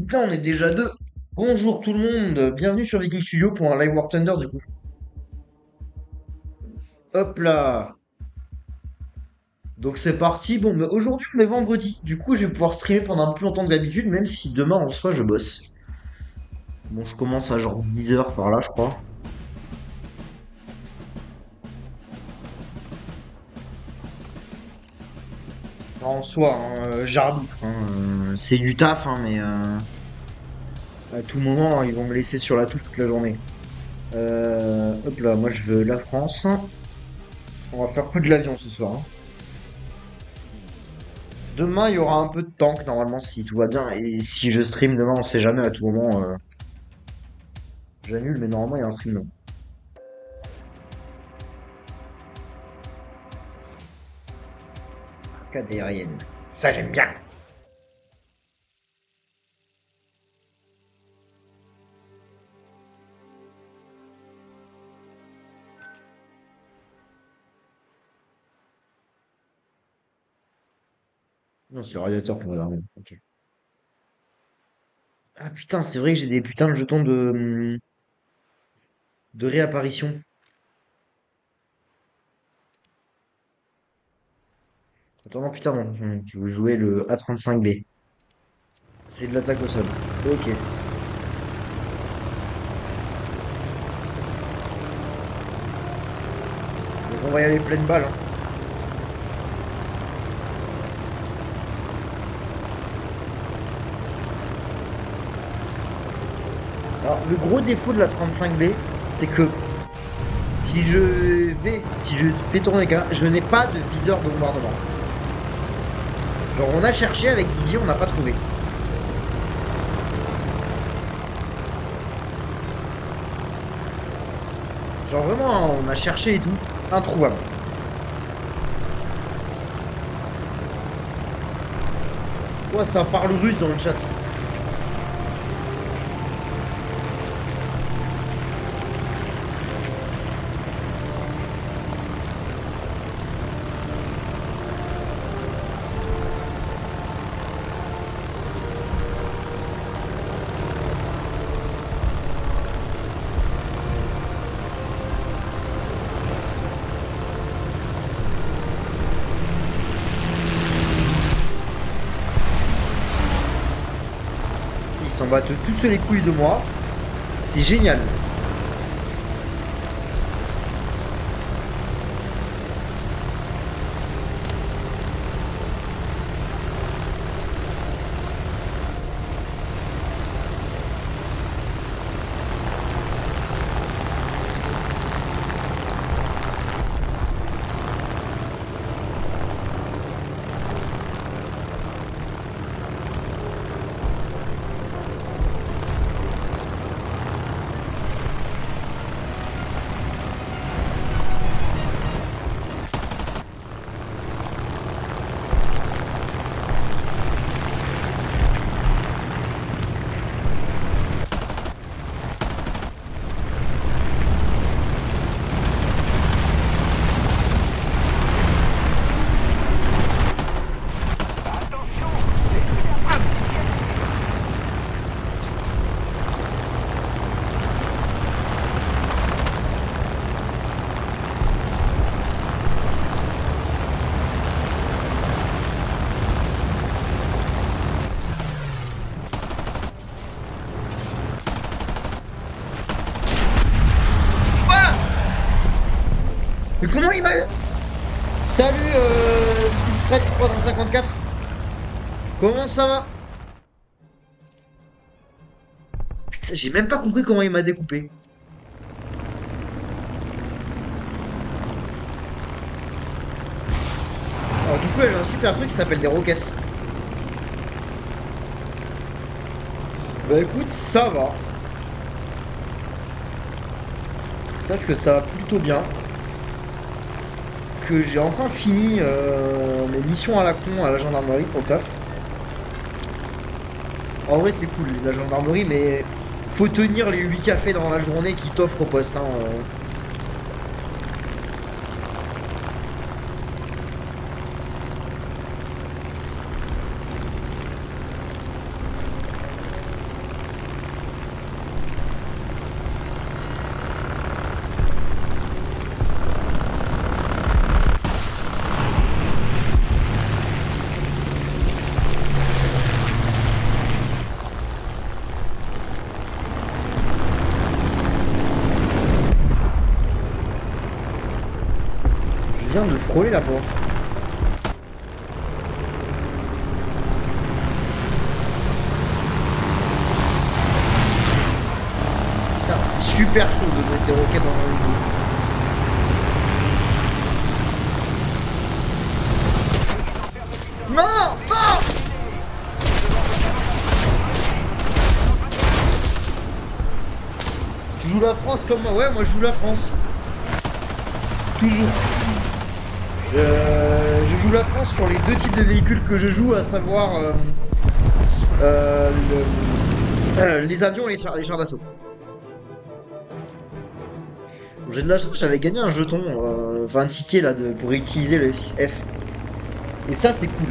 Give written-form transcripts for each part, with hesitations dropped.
putain, on est déjà deux. Bonjour tout le monde, bienvenue sur Viking Studio pour un live War Thunder du coup. Hop là. Donc c'est parti. Bon, mais aujourd'hui on est vendredi. Du coup, je vais pouvoir streamer pendant un peu plus longtemps que d'habitude, même si demain en soi je bosse. Bon, je commence à genre 10 heures par là, je crois. En soi, hein, j'arbitre, hein, c'est du taf, hein, mais à tout moment, ils vont me laisser sur la touche toute la journée. Hop là, moi je veux la France. On va faire que de l'avion ce soir, hein. Demain, il y aura un peu de tank normalement si tout va bien. Et si je stream demain, on sait jamais à tout moment. J'annule, mais normalement, il y a un stream demain. Arcade aérienne. Ça, j'aime bien. Non, c'est le radiateur qu'on va dormir. Ok. Ah putain, c'est vrai que j'ai des putains de jetons de réapparition. Attends, non, putain, non. Tu veux jouer le A35B. C'est de l'attaque au sol. Ok. Donc on va y aller pleine balle, hein. Alors, le gros défaut de la 35B, c'est que si je fais tourner le gars, je n'ai pas de viseur de bombardement. Genre, on a cherché avec Didier, on n'a pas trouvé. Genre, vraiment, on a cherché et tout. Introuvable. Ouais, ça parle russe dans le chat. Ils s'en battent tous les couilles de moi. C'est génial. Mais comment il m'a eu? Salut, Fred 354. Comment ça va? Putain, j'ai même pas compris comment il m'a découpé. Alors, du coup, elle a un super truc qui s'appelle des roquettes. Bah écoute, ça va. Sache que ça va plutôt bien. Que j'ai enfin fini mes missions à la con à la gendarmerie pour le taf. En vrai, c'est cool la gendarmerie, mais faut tenir les 8 cafés dans la journée qu'ils t'offrent au poste, hein. vient de frôler la mort. Putain, c'est super chaud de mettre des roquettes dans un igloo. Non! Non! Tu joues la France comme moi? Ouais, moi je joue la France. Toujours. Je joue la France sur les deux types de véhicules que je joue, à savoir les avions et les chars d'assaut. Bon, j'ai de la chance, j'avais gagné un jeton, enfin un ticket là, pour utiliser le F6F. Et ça, c'est cool.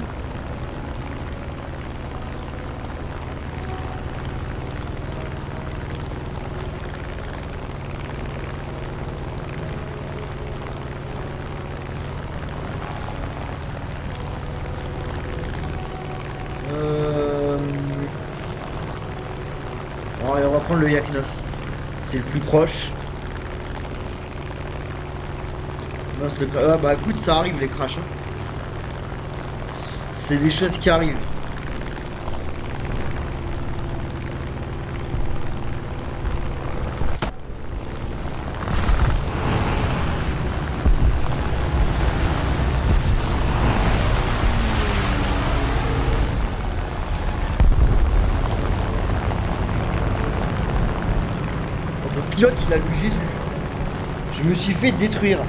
Euh... Bon, allez, on va prendre le Yak 9. C'est le plus proche. Non, ah bah écoute, ça arrive les crashs, hein. C'est des choses qui arrivent. Le pilote, il a vu Jésus. Je me suis fait détruire.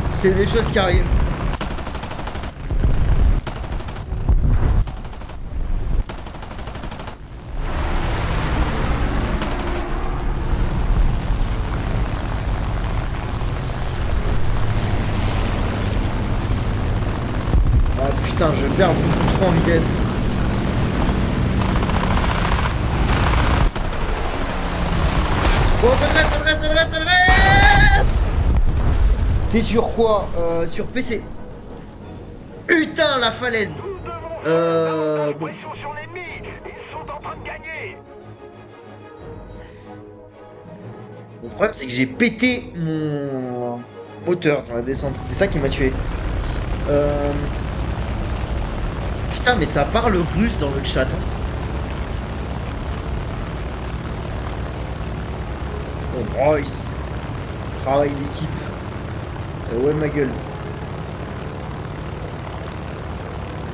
C'est des choses qui arrivent. Ah putain, je perds beaucoup trop en vitesse. Oh, redresse. T'es sur quoi? Sur PC. Putain, la falaise. Bon. Ils sont sur l'ennemi. Ils sont en train de gagner. Le problème, c'est que j'ai pété mon moteur dans la descente. C'était ça qui m'a tué. Putain, mais ça parle russe dans le chat, hein. Oh, Royce. Travail d'équipe. Ouais, ma gueule.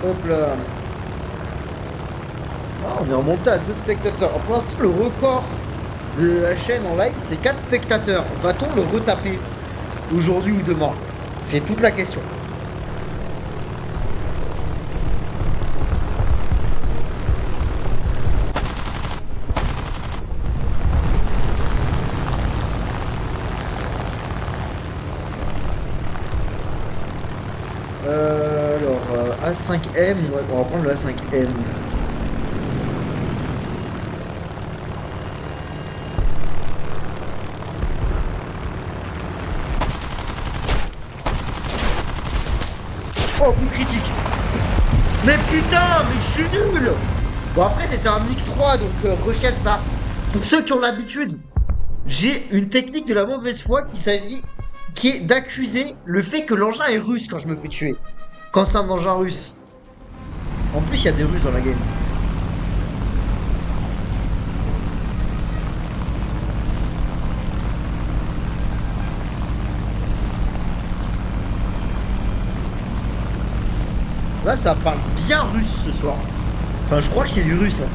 Hop là. Ah, on est remonté à 2 spectateurs. Pour l'instant, le record de la chaîne en live, c'est 4 spectateurs. Va-t-on le retaper aujourd'hui ou demain? C'est toute la question. A5M, on va prendre le A5M. Oh, coup critique. Mais putain, mais je suis nul. Bon, après, c'était un Mix 3, donc rechète pas. Pour ceux qui ont l'habitude, j'ai une technique de la mauvaise foi qui est d'accuser le fait que l'engin est russe quand je me fais tuer. Quand c'est un engin russe. En plus, il y a des Russes dans la game. Là, ça parle bien russe ce soir. Enfin, je crois que c'est du russe, hein.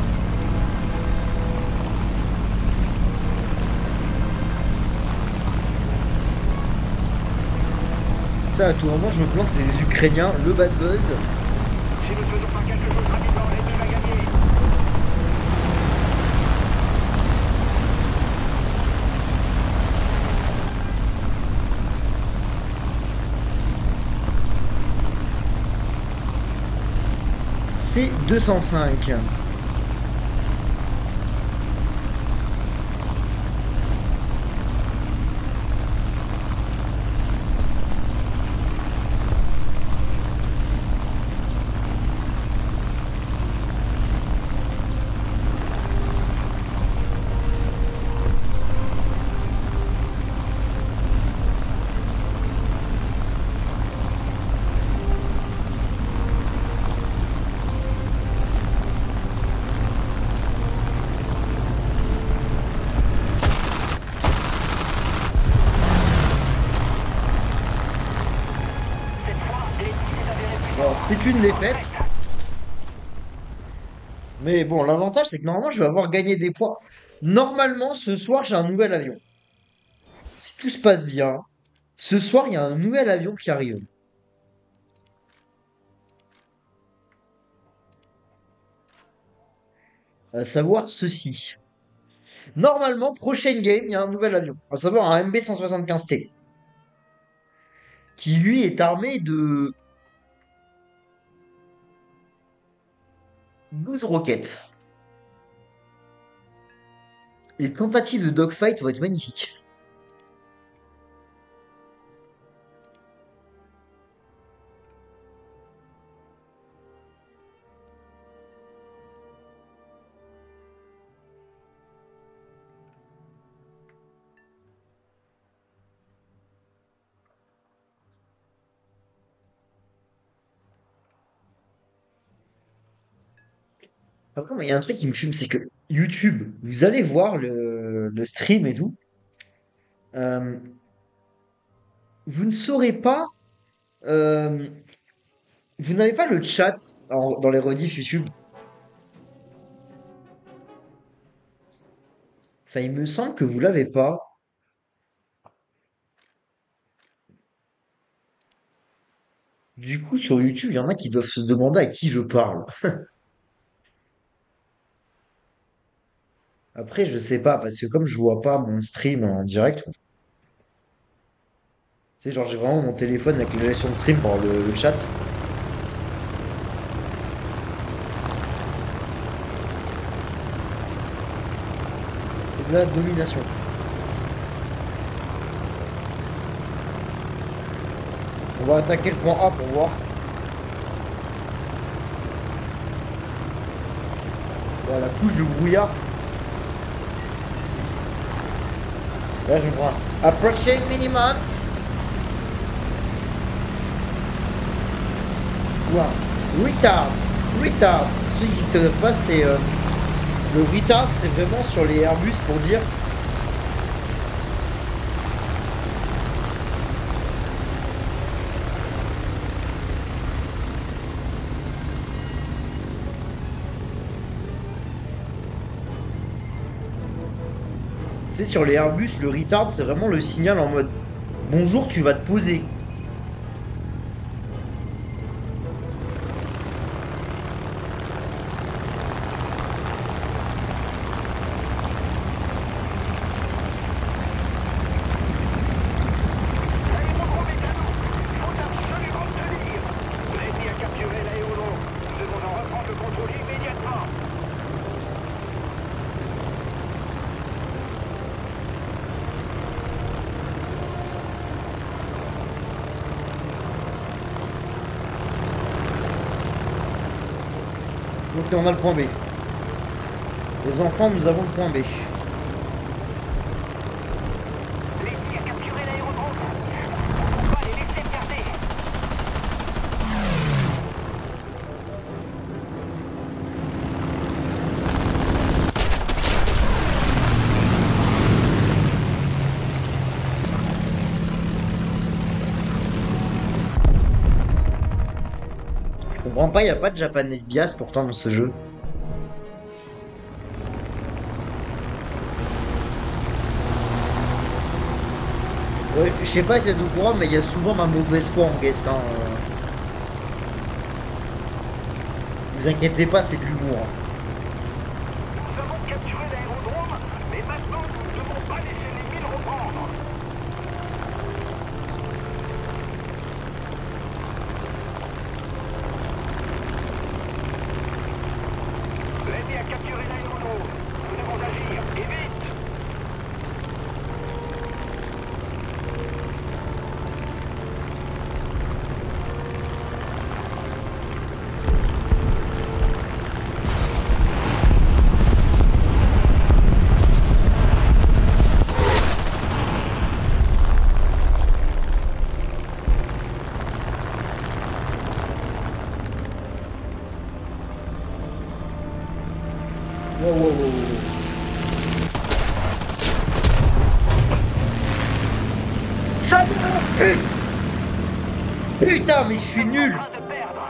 Ça, à tout moment, je me plante, c'est des Ukrainiens, le bad buzz. Si nous ne faisons pas quelque chose rapidement, l'ennemi va gagner. C'est 205. c'est une défaite. Mais bon, l'avantage, c'est que normalement, je vais avoir gagné des points. Normalement, ce soir, j'ai un nouvel avion. Si tout se passe bien, ce soir, il y a un nouvel avion qui arrive. À savoir ceci. Normalement, prochaine game, il y a un nouvel avion. À savoir un MB-175T. Qui, lui, est armé de 12 roquettes. Les tentatives de dogfight vont être magnifiques. Après, moi, il y a un truc qui me fume, c'est que YouTube, vous allez voir le stream et tout. euh, vous ne saurez pas. euh, vous n'avez pas le chat dans les rediffs YouTube. Enfin, il me semble que vous l'avez pas. Du coup, sur YouTube, il y en a qui doivent se demander à qui je parle. Après, je sais pas, parce que comme je vois pas mon stream en direct, tu sais, genre j'ai vraiment mon téléphone avec la gestion de stream pour le chat. C'est de la domination. On va attaquer le point A pour voir. Voilà, la couche de brouillard. Là, je vois. Approaching minimums. Ouah. Retard. Retard. Ceux qui ne savent pas, c'est le retard, c'est vraiment sur les Airbus pour dire. Tu sais, sur les Airbus, le retard, c'est vraiment le signal en mode bonjour, tu vas te poser. L'aérodrome est à nous. Il faut absolument tenir. L'ennemi a capturé l'aérodrome. Nous devons en reprendre le contrôle immédiatement. Donc là, on a le point B. Les enfants, nous avons le point B. L'ennemi a capturé l'aérodrome. On ne peut pas les laisser garder. Je comprends pas, il n'y a pas de Japanese bias pourtant dans ce jeu. Ouais, je sais pas si c'est au courant, mais il y a souvent ma mauvaise foi en guest. Hein. Vous inquiétez pas, c'est de l'humour. Hein. Nous avons capturé l'aérodrome, mais maintenant nous ne devons pas laisser l'ennemi le reprendre. L'ennemi a capturé l'aérodrome. Nous devons agir, et vite. Wow, wow, wow, wow. Ça me- Putain, mais je suis nul! En train de perdre.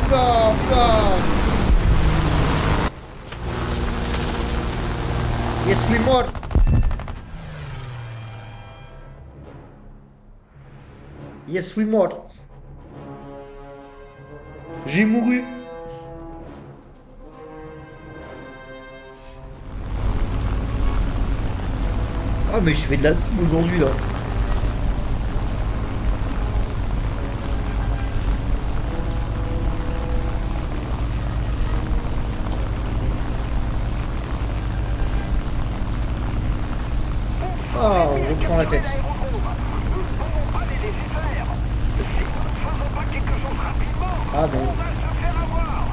oula, oula. Je suis mort. Je suis mort. J'ai mouru. Ah mais je fais de la team aujourd'hui là. Ah, on reprend la tête. Nous ne pouvons pas les laisser faire. Si nous ne faisons pas quelque chose rapidement, Ah on non. va se faire avoir.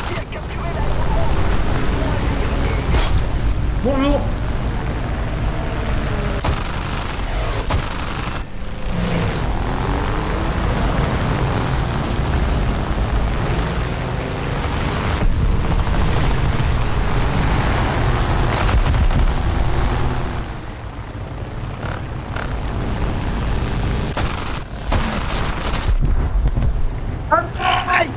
Qui a capturé l'aéroport? Bonjour. Aïe.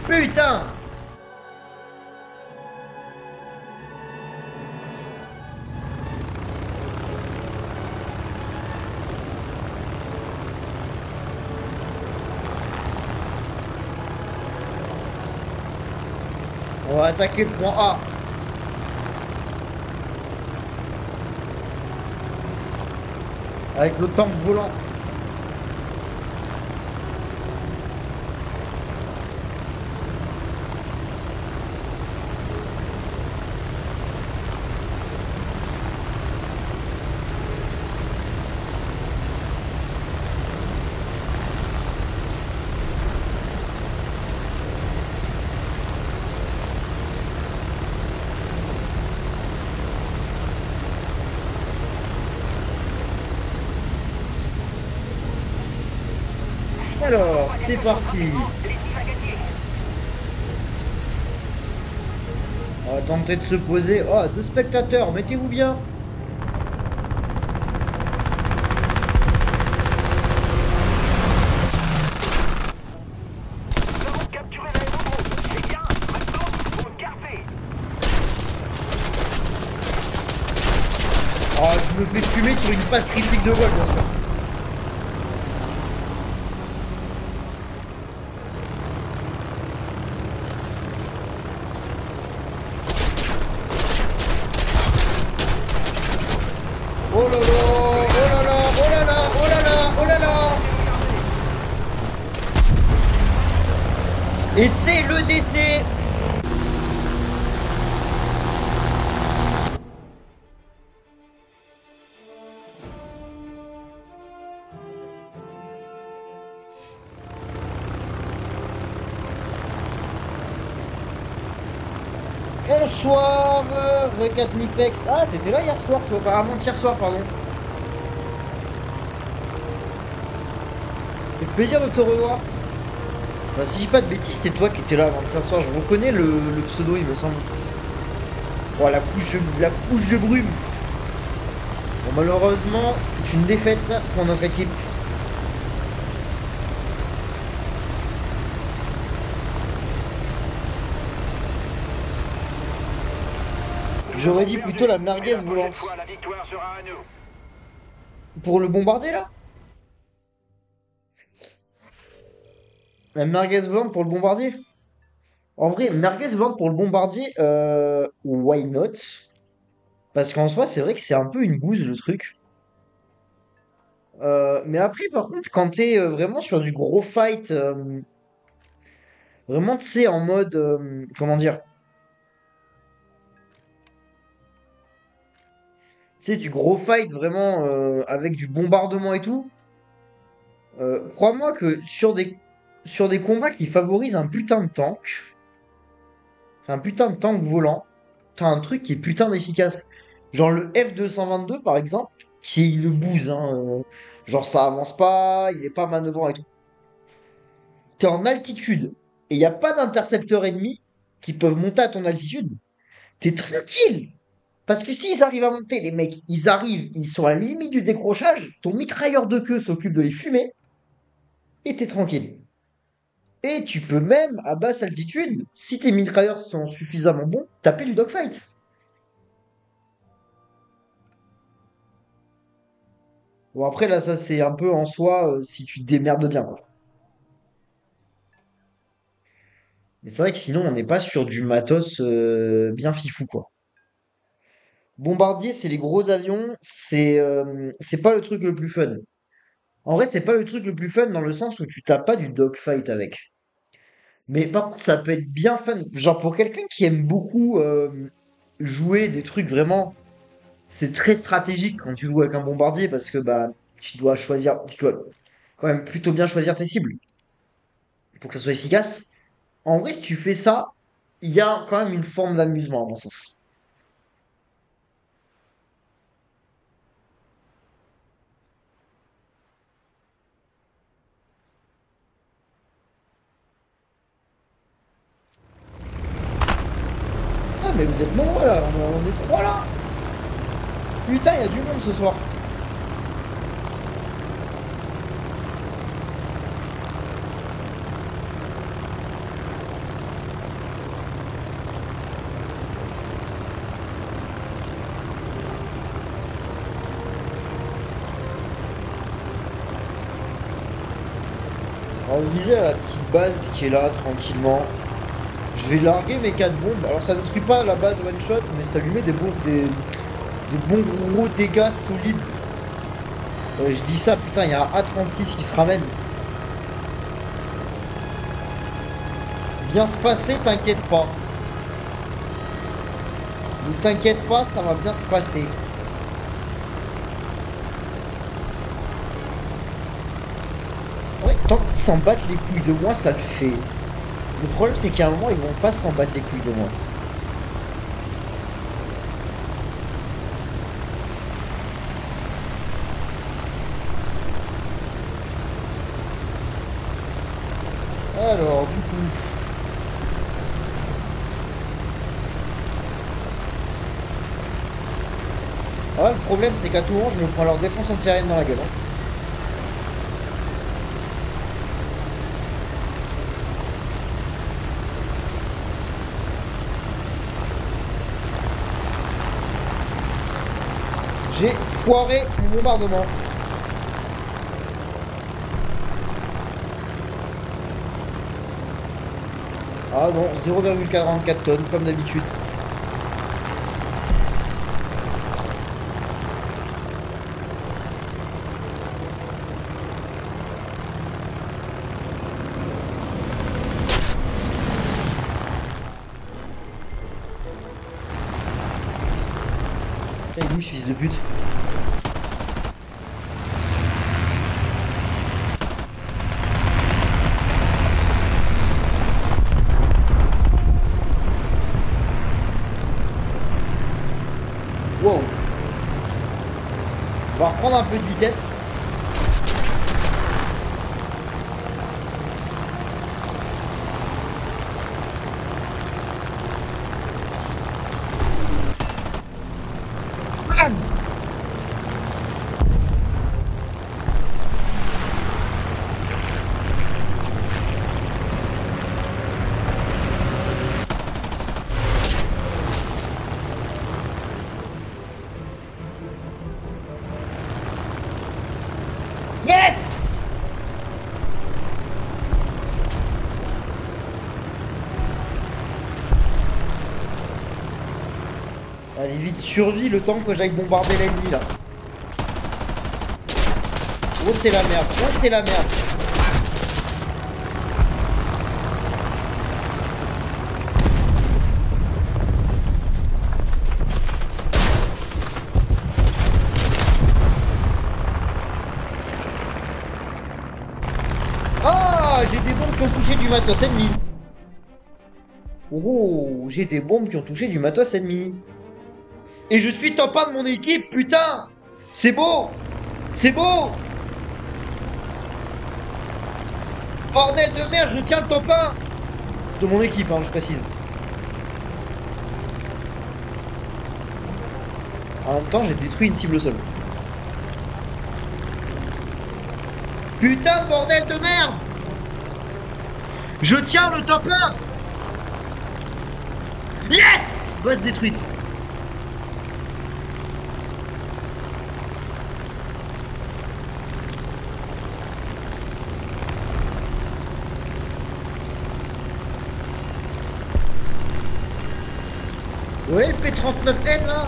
Putain. On va attaquer le point A. Avec le tank volant. Alors, c'est parti. On va tenter de se poser. Oh, deux spectateurs, mettez-vous bien. Nous avons capturé l'aérodrome. C'est bien. Maintenant, il faut le garder. Oh, je me fais fumer sur une phase critique de vol, bien sûr. Oh là là, oh là là, oh là là, oh là là, oh là là. Et c'est le décès. Bonsoir, Recatnifex. Ah, t'étais là hier soir, toi. Enfin, avant-hier soir, pardon. C'est plaisir de te revoir. Enfin, si je dis pas de bêtises, c'était toi qui étais là avant-hier soir. Je reconnais le pseudo, il me semble. Oh, la couche de brume. Bon, malheureusement, c'est une défaite pour notre équipe. J'aurais dit plutôt la merguez Mais la prochaine volante. fois, la victoire sera à nous. Pour le bombardier, là? La merguez volante pour le bombardier? En vrai, merguez volante pour le bombardier, why not? Parce qu'en soi, c'est vrai que c'est un peu une bouse, le truc. Mais après, par contre, quand t'es vraiment sur du gros fight, vraiment, tu sais, en mode, comment dire? Tu sais, du gros fight vraiment avec du bombardement et tout. Crois-moi que sur des combats qui favorisent un putain de tank volant, t'as un truc qui est putain d'efficace. Genre le F222 par exemple, qui est une bouse, hein, genre ça avance pas, il est pas manœuvrant et tout. T'es en altitude et il n'y a pas d'intercepteurs ennemis qui peuvent monter à ton altitude. T'es tranquille. Parce que s'ils arrivent à monter, les mecs, ils arrivent, ils sont à la limite du décrochage, ton mitrailleur de queue s'occupe de les fumer, et t'es tranquille. Et tu peux même, à basse altitude, si tes mitrailleurs sont suffisamment bons, taper du dogfight. Bon, après, là, ça, c'est un peu en soi, si tu te démerdes bien, quoi. Mais c'est vrai que sinon, on n'est pas sur du matos bien fifou, quoi. Bombardier, c'est les gros avions, c'est pas le truc le plus fun. En vrai, c'est pas le truc le plus fun dans le sens où tu tapes pas du dogfight avec. Mais par contre, ça peut être bien fun. Genre pour quelqu'un qui aime beaucoup jouer des trucs vraiment, c'est très stratégique quand tu joues avec un bombardier parce que bah tu dois quand même plutôt bien choisir tes cibles pour que ça soit efficace. En vrai, si tu fais ça, il y a quand même une forme d'amusement à mon sens. Ah mais vous êtes nombreux là, on est trois là. Putain, il y a du monde ce soir. Alors, vous disiez la petite base qui est là tranquillement. Je vais larguer mes 4 bombes. Alors ça détruit pas la base one shot, mais ça lui met des bons gros dégâts solides. Je dis ça, putain, il y a un A36 qui se ramène. Bien se passer, t'inquiète pas. Ne t'inquiète pas, ça va bien se passer. Ouais, tant qu'ils s'en battent les couilles de moi, ça le fait. Le problème, c'est qu'à un moment, ils vont pas s'en battre les couilles de moi. Alors, du coup... Ah ouais, le problème, c'est qu'à tout moment, je me prends leur défense antiaérienne dans la gueule, hein. J'ai foiré mon bombardement. Ah non, 0,44 tonnes, comme d'habitude. Putain, il bouge, fils de pute. Wow. On va reprendre un peu de vitesse. Bam. Yes! Allez vite, survie le temps que j'aille bombarder l'ennemi là. Oh c'est la merde, oh c'est la merde. Ah, j'ai des bombes qui ont touché du matos ennemi. Oh, j'ai des bombes qui ont touché du matos ennemi. Et je suis top 1 de mon équipe, putain! C'est beau! C'est beau! Bordel de merde, je tiens le top 1 de mon équipe, hein, je précise. En même temps, j'ai détruit une cible au sol. Putain de bordel de merde! Je tiens le top 1! Yes! Base détruite. Ouais, le P39N là.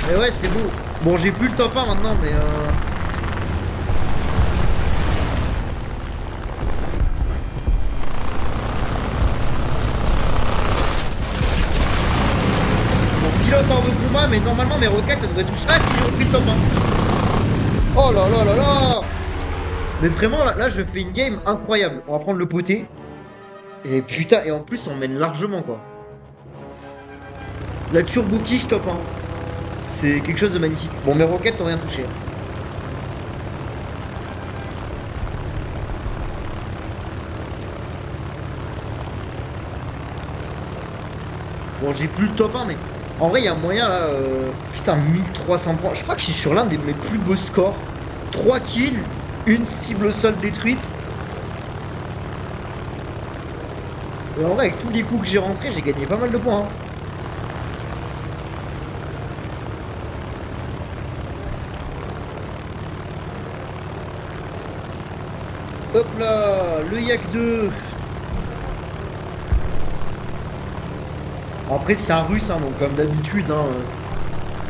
Mais ouais, c'est beau. Bon, j'ai plus le top 1 maintenant, mais bon, pilote hors de combat, mais normalement mes roquettes elles devraient toucher. Ah, si j'ai repris le top 1. Oh là là là là. Mais vraiment, là, je fais une game incroyable. On va prendre le poté. Et putain, et en plus, on mène largement, quoi. La turbo quiche top 1. C'est quelque chose de magnifique. Bon, mes roquettes n'ont rien touché. Bon, j'ai plus le top 1, mais en vrai, il y a moyen là. Putain, 1300 points. Je crois que je suis sur l'un de mes plus beaux scores. 3 kills, une cible au sol détruite. Et en vrai, avec tous les coups que j'ai rentrés, j'ai gagné pas mal de points. Hein. Hop là, le Yak 2. Après, c'est un russe, hein, donc comme d'habitude, hein,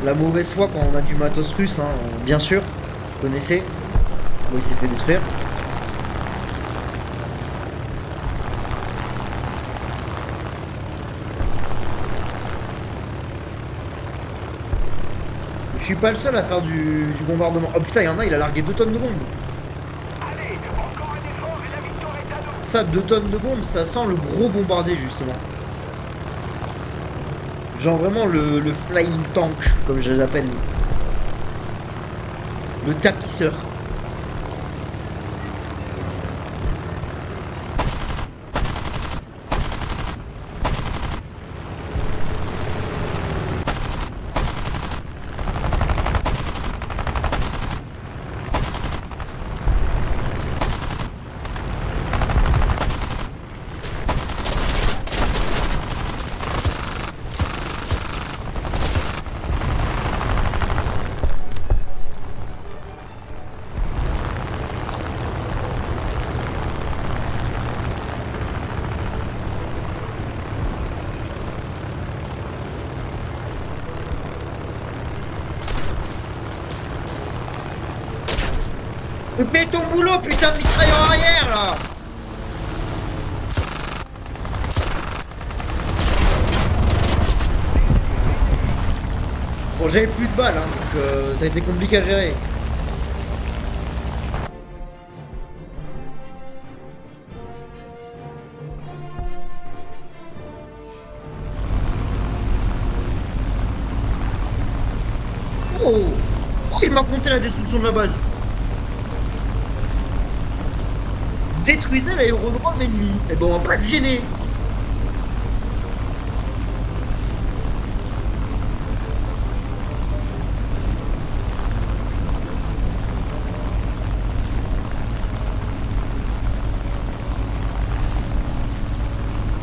la mauvaise foi quand on a du matos russe, hein, bien sûr, vous connaissez. Bon, il s'est fait détruire. Je suis pas le seul à faire du bombardement. Oh putain, il y en a, il a largué 2 tonnes de bombes. Allez, encore un effort et la victoire est à nous. Ça, 2 tonnes de bombes, ça sent le gros bombardier, justement. Genre vraiment le flying tank, comme je l'appelle. Le tapisseur. Fais ton boulot, putain de mitrailleur arrière, là! Bon, j'avais plus de balles, hein, donc ça a été compliqué à gérer. Oh! Oh, il m'a compté la destruction de la base. Détruisez l'aérodrome ennemi. Et bon, on va pas se gêner.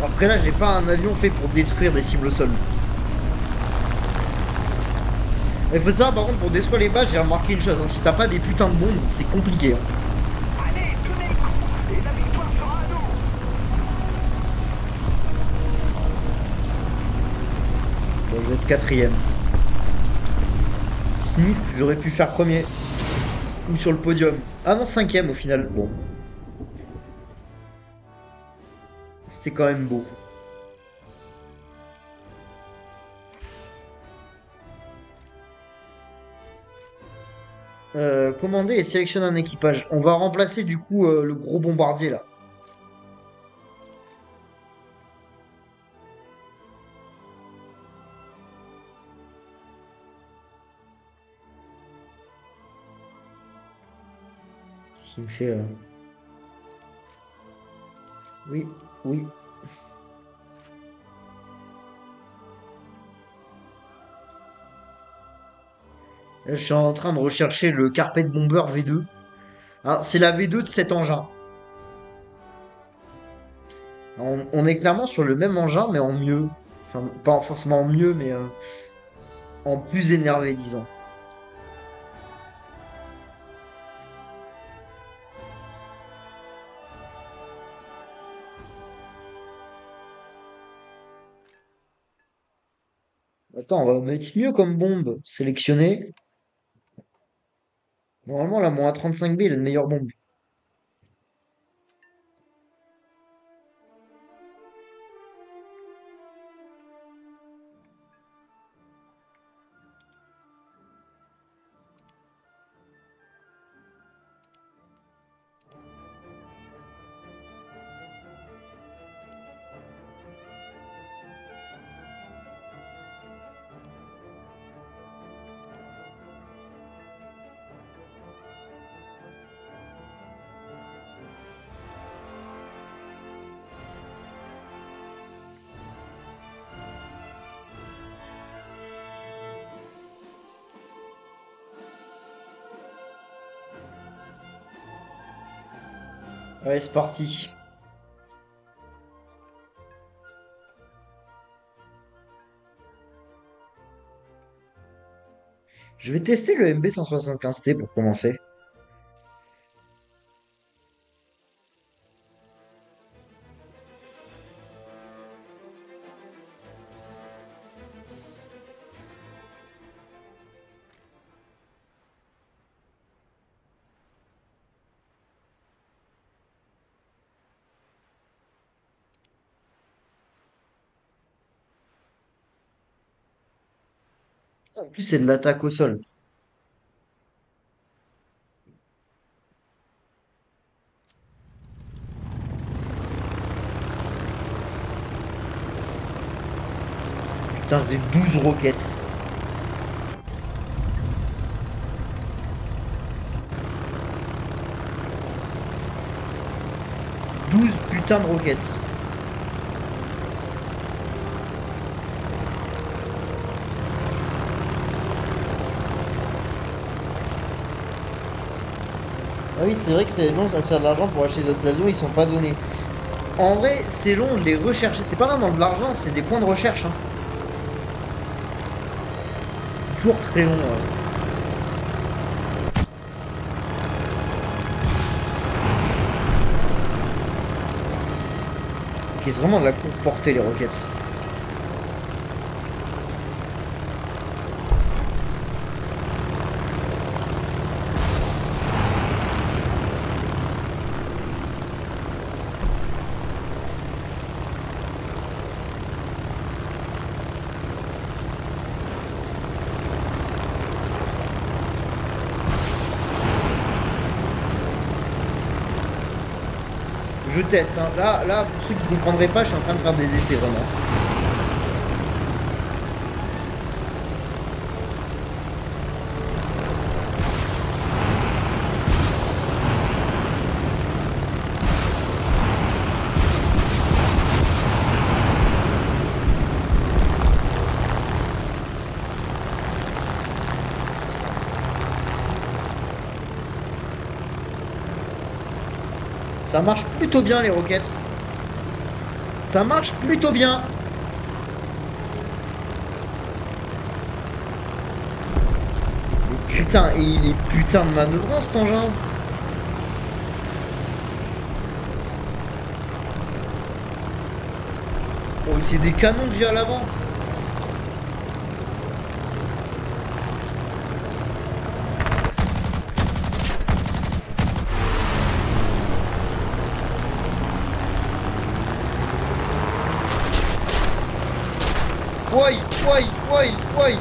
Après là, j'ai pas un avion fait pour détruire des cibles au sol. Il faut savoir par contre, pour détruire les bases, j'ai remarqué une chose. Hein, si t'as pas des putains de bombes, c'est compliqué. Hein. Allez, tenez le coup et la victoire sera à nous. Bon, je vais être 4ème. Sniff, j'aurais pu faire premier. Ou sur le podium. Ah non, cinquième au final. Bon, c'était quand même beau. Commander et sélectionner un équipage. On va remplacer du coup le gros bombardier là. Qu'est-ce qu'il me fait là? Oui, oui. Là, je suis en train de rechercher le Carpet Bomber V2. Ah, c'est la V2 de cet engin. On est clairement sur le même engin, mais en mieux. Enfin, pas forcément en mieux, mais en plus énervé, disons. Attends, on va mettre mieux comme bombe. Sélectionner. Normalement, la moins 35B, elle a une meilleure bombe. Allez, c'est parti. Je vais tester le MB175T pour commencer. En plus, c'est de l'attaque au sol. Putain, j'ai 12 roquettes. 12 putains de roquettes. Ah oui, c'est vrai que c'est long, ça sert de l'argent pour acheter d'autres avions, ils sont pas donnés. En vrai, c'est long de les rechercher. C'est pas vraiment de l'argent, c'est des points de recherche, hein. C'est toujours très long. Ok, c'est vraiment de la courte portée, les roquettes. Je teste, hein. Là, pour ceux qui ne comprendraient pas, je suis en train de faire des essais, vraiment. Ça marche plutôt bien, les roquettes. Ça marche plutôt bien. Et putain, et il est putain de manœuvrant, cet engin. Oh, c'est des canons que j'ai à l'avant. Why, why, why?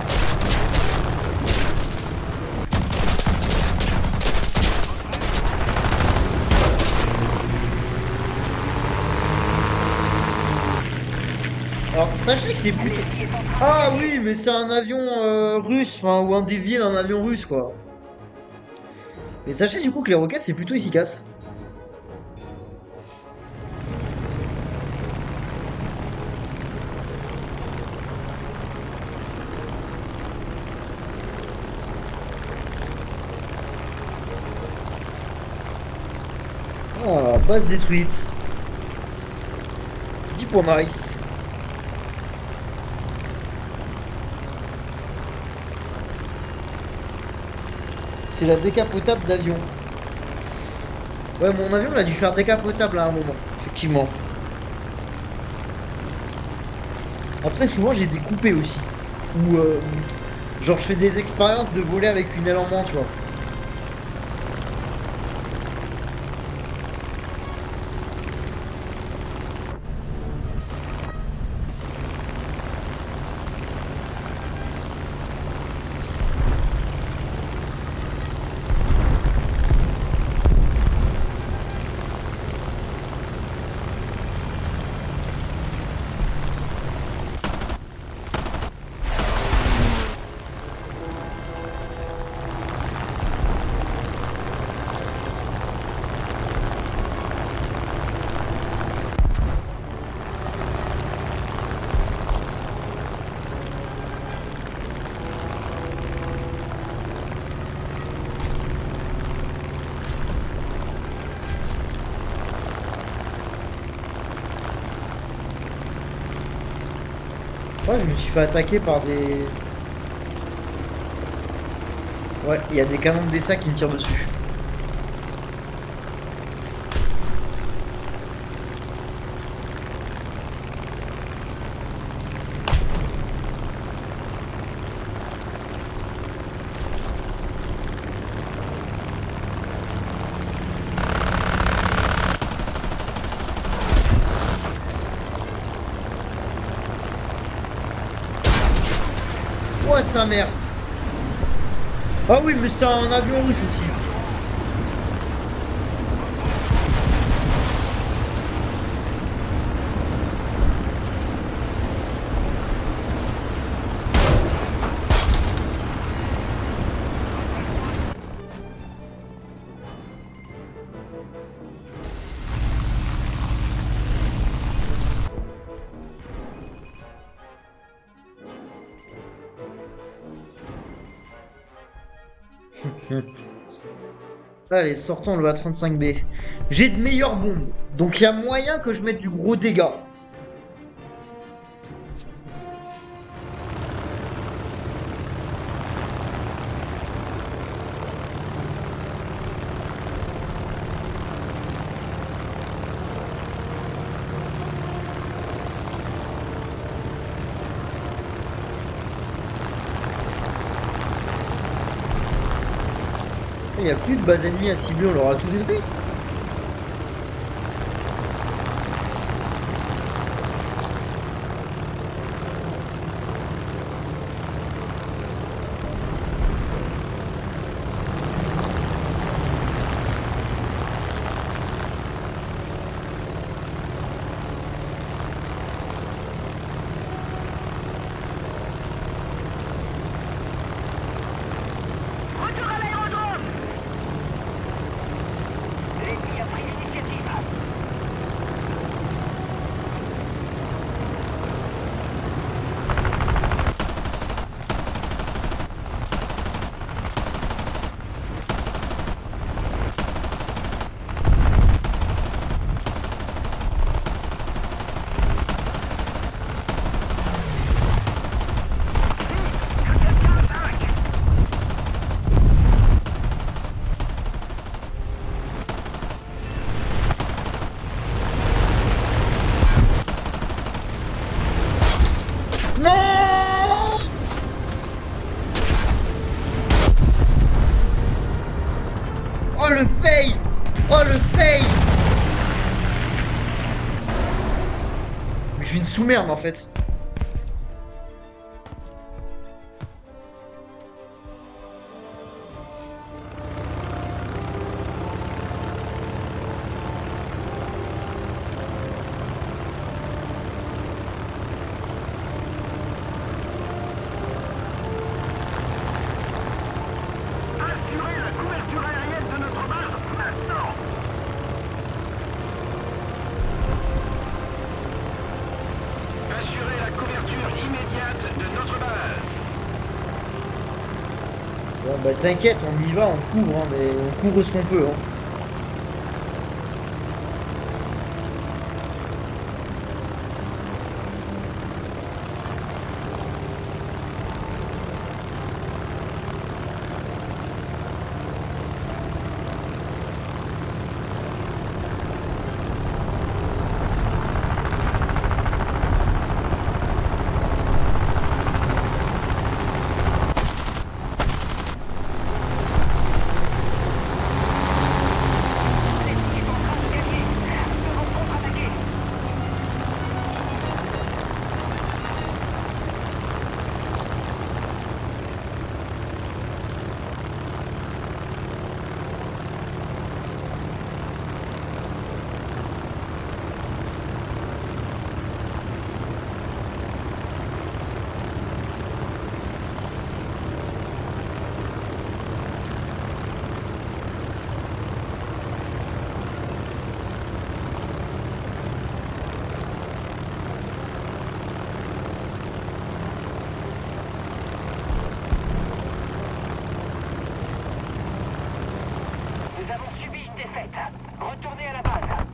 Alors, sachez que c'est plutôt... Ah oui, mais c'est un avion russe, enfin, ou un dévié d'un avion russe, quoi. Mais sachez du coup que les roquettes, c'est plutôt efficace. Ah, base détruite. 10 points nice. C'est la décapotable d'avion. Ouais, mon avion, il a dû faire décapotable à un moment, effectivement. Après, souvent, j'ai des coupés aussi. Ou, genre, je fais des expériences de voler avec une aile en moins, tu vois. Ouais, je me suis fait attaquer par des... Ouais, il y a des canons de DSA qui me tirent dessus. Ouais, sa mère. Ah oui, mais c'était un avion russe aussi. Allez, sortons le A35B. J'ai de meilleures bombes. Donc il y a moyen que je mette du gros dégât. Il n'y a plus de base ennemie à cibler, on l'aura tout détruit. Retour à l'aérodrome. L'ennemi a pris l'initiative. Non! Oh le fail! Oh le fail! Mais je suis une sous-merde en fait. Bah t'inquiète, on y va, on couvre, hein, mais on couvre ce qu'on peut. Hein. L'équipe en train de gagner. Nous devons contre-attaquer. Nous avons subi une défaite. Retournez à la base.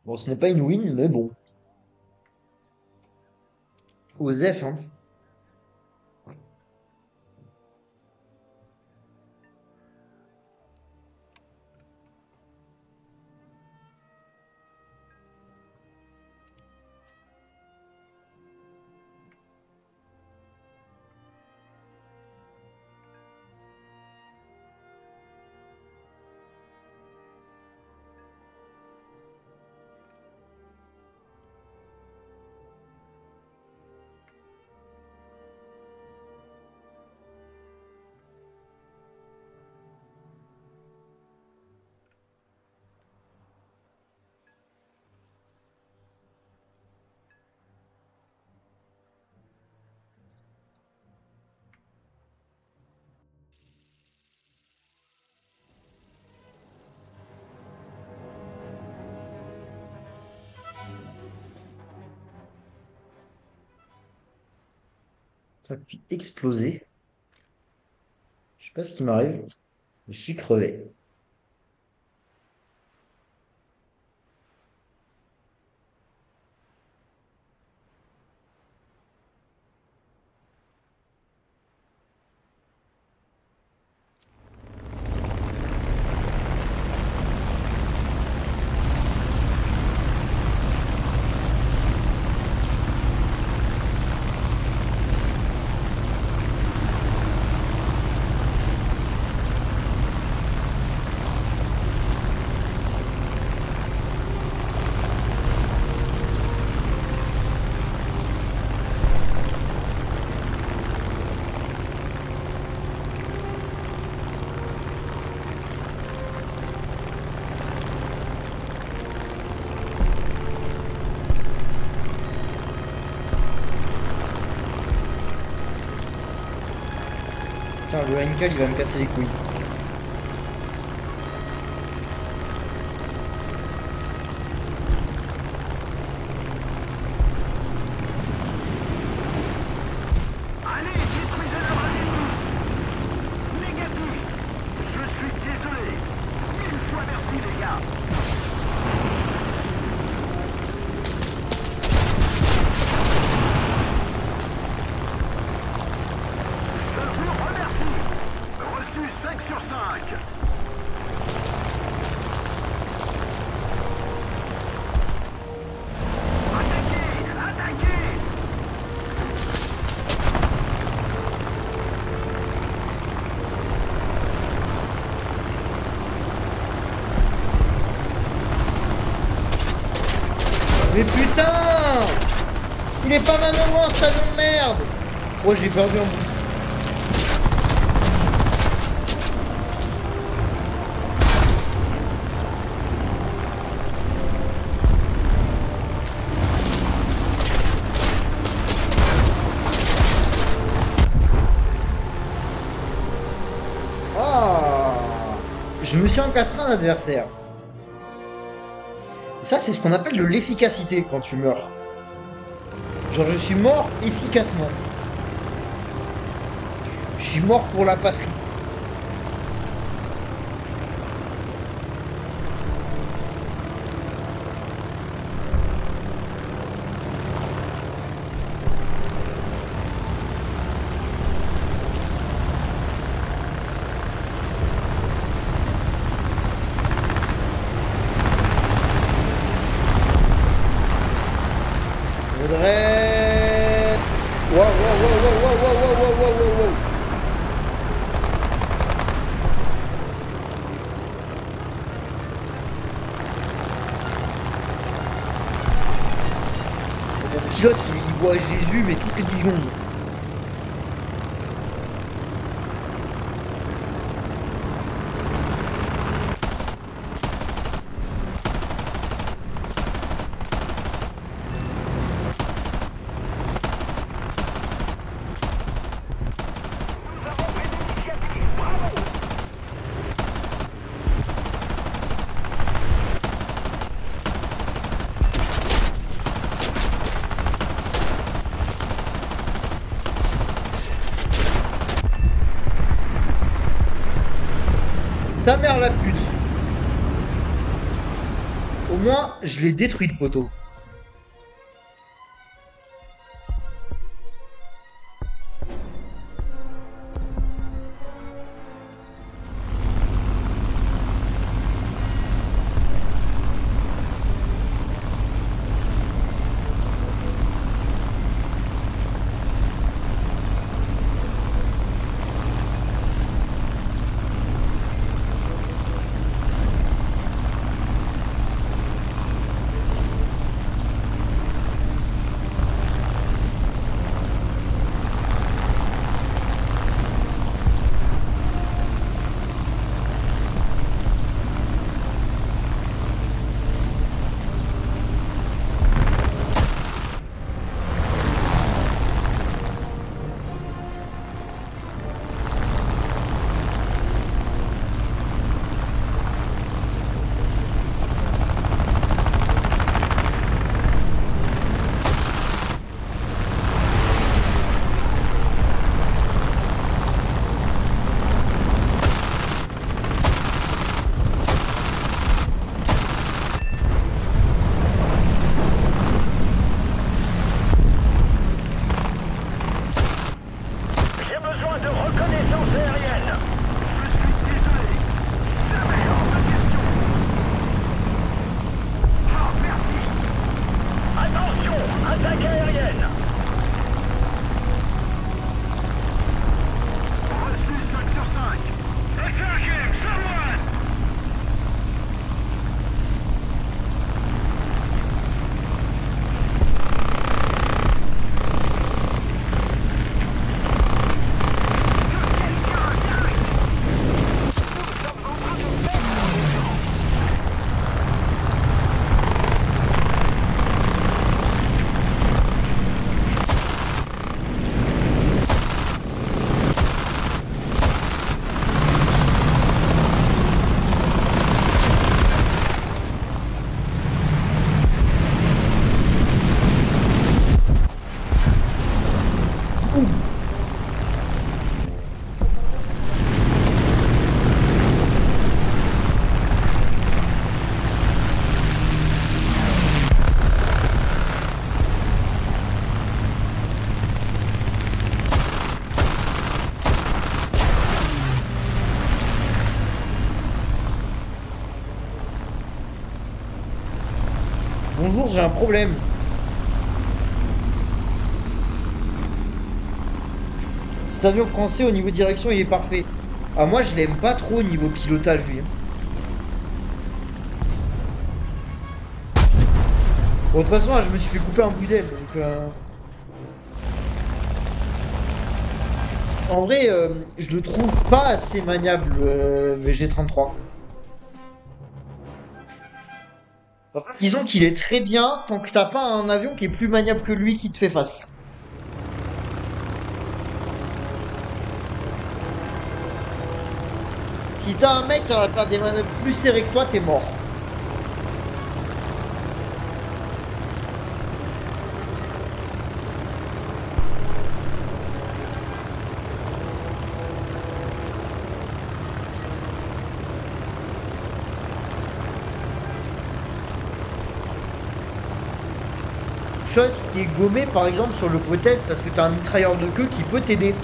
Bon, ce n'est pas une win, mais bon. Osef, hein. Ça me fait exploser. Je sais pas ce qui m'arrive, mais je suis crevé. Putain, le Henkel, il va me casser les couilles. Allez, détruisez le rallye. Négatif. Je suis désolé. 1000 fois merci, les gars. Je vous remercie. Reçu 5 sur 5. Attaquez, attaquez. Mais putain! Il est pas maintenant mort, ça de merde! Oh, j'ai perdu un bout. Ah! Je me suis encastré un adversaire. Ça, c'est ce qu'on appelle de l'efficacité quand tu meurs. Genre, je suis mort efficacement. Je suis mort pour la patrie. Redresse. Wow, wow, wow, wow, wow, wow, wow, wow, wow, wow. Mon pilote, il voit Jésus, mais toutes les 10 secondes. Nous avons pris l'initiative. Bravo. Sa mère la pute. Au moins, je l'ai détruit le poteau. J'ai besoin de reconnaissance aérienne. Je suis désolé. Jamais hors de question. Ah, merci. Attention, attaque aérienne. Reçu 5 sur 5. Attacking someone. Bonjour, j'ai un problème. Cet avion français au niveau direction, il est parfait. Ah, moi, je l'aime pas trop au niveau pilotage, lui. Bon, de toute façon, là, je me suis fait couper un bout d'aile, donc... En vrai, je le trouve pas assez maniable, VG-33. En fait, disons qu'il est très bien tant que t'as pas un avion qui est plus maniable que lui qui te fait face. Si t'as un mec qui va faire des manœuvres plus serrées que toi, t'es mort. chose qui est gommé par exemple sur le protest parce que t'as un mitrailleur de queue qui peut t'aider.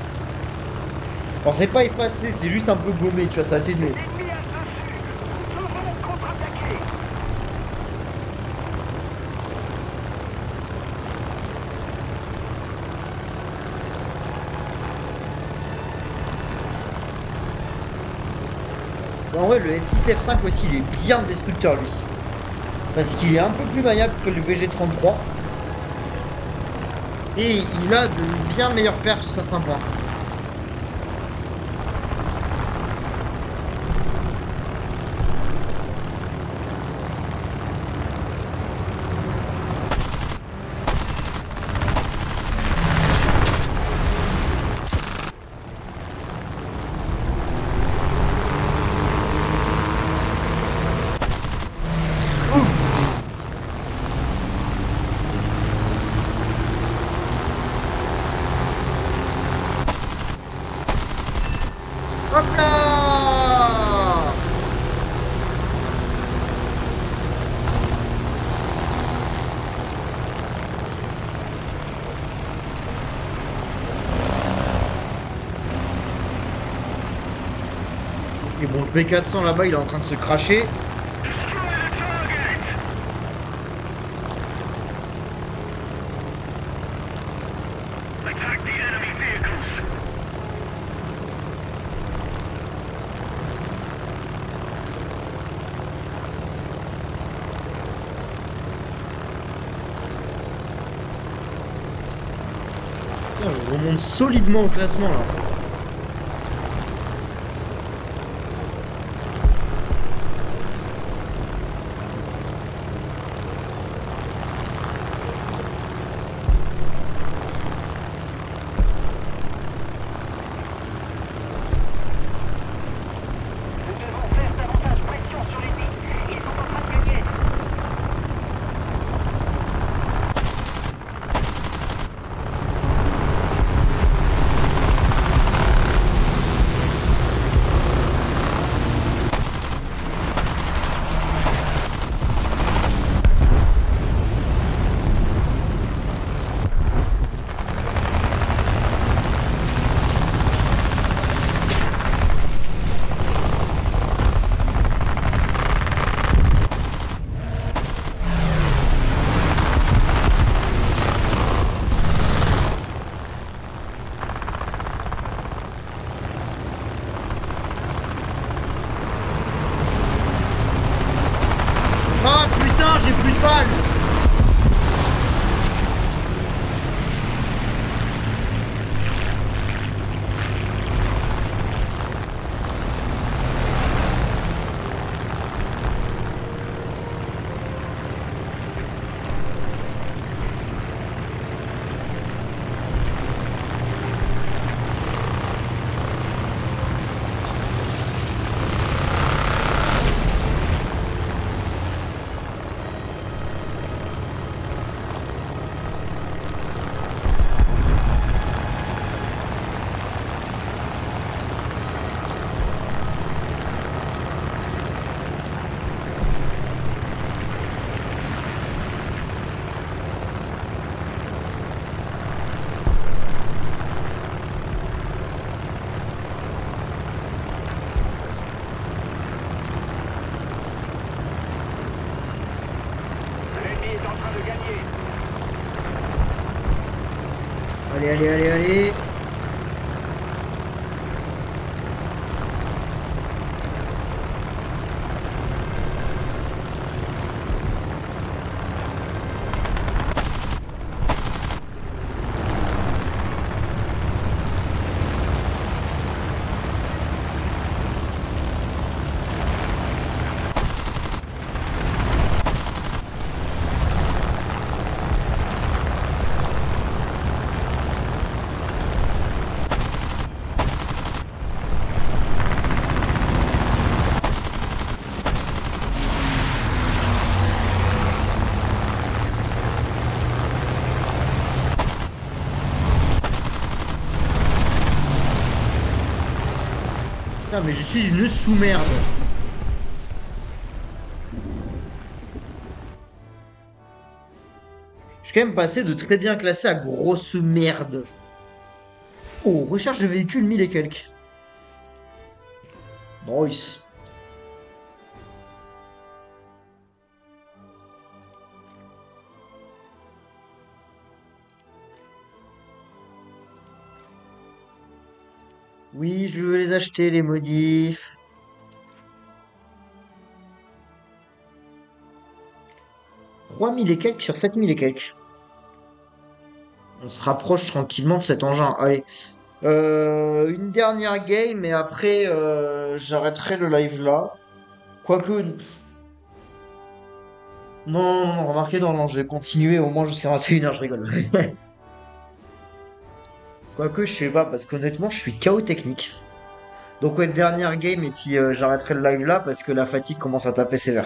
Alors c'est pas effacé, c'est juste un peu gommé, tu vois, ça va t'aider. L'ennemi a dessus. Nous devons contre-attaquer. En vrai, le F6 F5 aussi, il est bien destructeur lui. Parce qu'il est un peu plus maniable que le VG33. Et il a de bien meilleures perfs sur certains points. Hop là! Et bon, le P400 là-bas, il est en train de se cracher. Attack the enemy vehicles. Putain, je remonte solidement au classement là. Nous devons faire davantage pression sur l'ennemi. Ils sont en train de gagner. Ah putain, j'ai plus de balles! L'ennemi est en train de gagner. Allez, allez, allez, allez! Putain, mais je suis une sous-merde! Je quand même passé de très bien classé à grosse merde. Oh, recherche de véhicule 1000 et quelques. Nice. Oui, je veux les acheter, les modifs. 3000 et quelques sur 7000 et quelques. On se rapproche tranquillement de cet engin. Allez. Une dernière game et après j'arrêterai le live là. Quoique. Non, non, remarquez, non, non, je vais continuer au moins jusqu'à 21h, je rigole. Quoique, je sais pas, parce qu'honnêtement, je suis KO technique. Donc, ouais, dernière game et puis j'arrêterai le live là parce que la fatigue commence à taper sévère.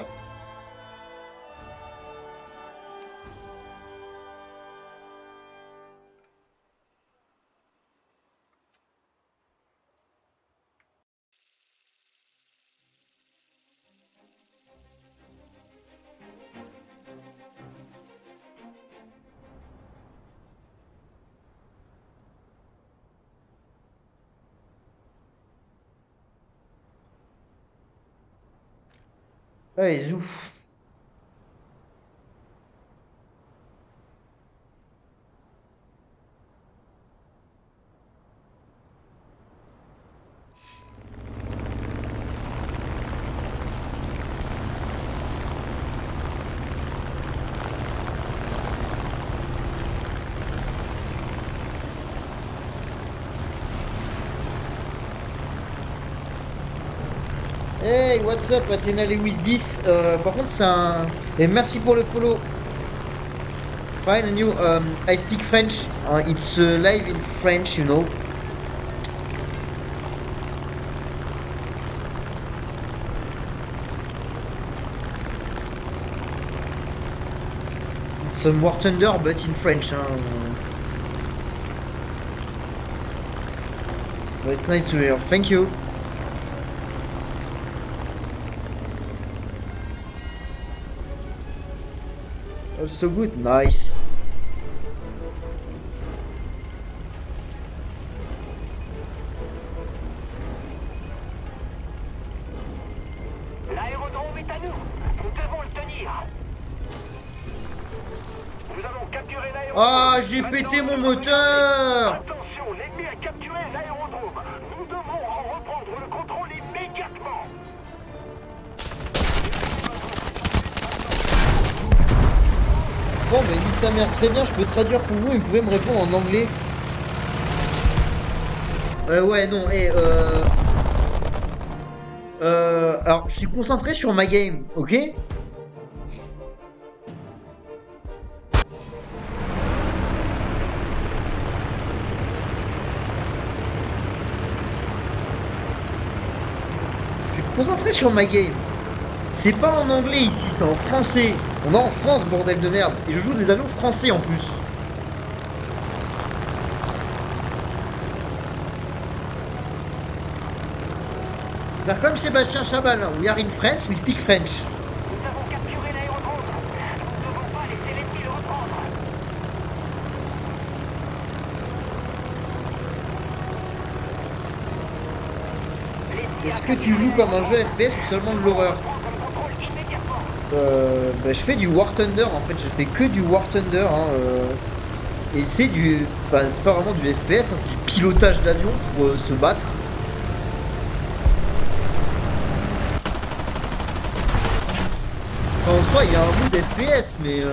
Allez, zouf. Hey, what's up, Athena Lewis 10. Par contre, c'est un. Et merci pour le follow. Fine, and you, I speak French. It's live in French, you know. It's War Thunder, but in French. Hein. But nice to hear. Thank you. Also good, nice. L'aérodrome est à nous. Nous devons le tenir. Nous avons capturé l'aérodrome. Ah, j'ai pété mon moteur! Attention, l'ennemi a capturé l'aérodrome. Nous devons en reprendre le contrôle immédiatement. Bon, mais nique sa mère, très bien, je peux traduire pour vous et vous pouvez me répondre en anglais. Ouais, non, alors, je suis concentré sur ma game, ok? Je suis concentré sur ma game. C'est pas en anglais ici, c'est en français. On est en France, bordel de merde. Et je joue des avions français en plus. Faire comme Sébastien Chabal, hein. We are in France, we speak French. Nous avons capturé l'aérodrome. Nous ne devons pas laisser l'ennemi le reprendre. Est-ce que tu joues comme un jeu FPS ou seulement de l'horreur? Bah, je fais du War Thunder en fait, je fais que du War Thunder hein, et c'est du. Enfin c'est pas vraiment du FPS, hein, c'est du pilotage d'avion pour se battre. Enfin, en soi il y a un bout d'FPS mais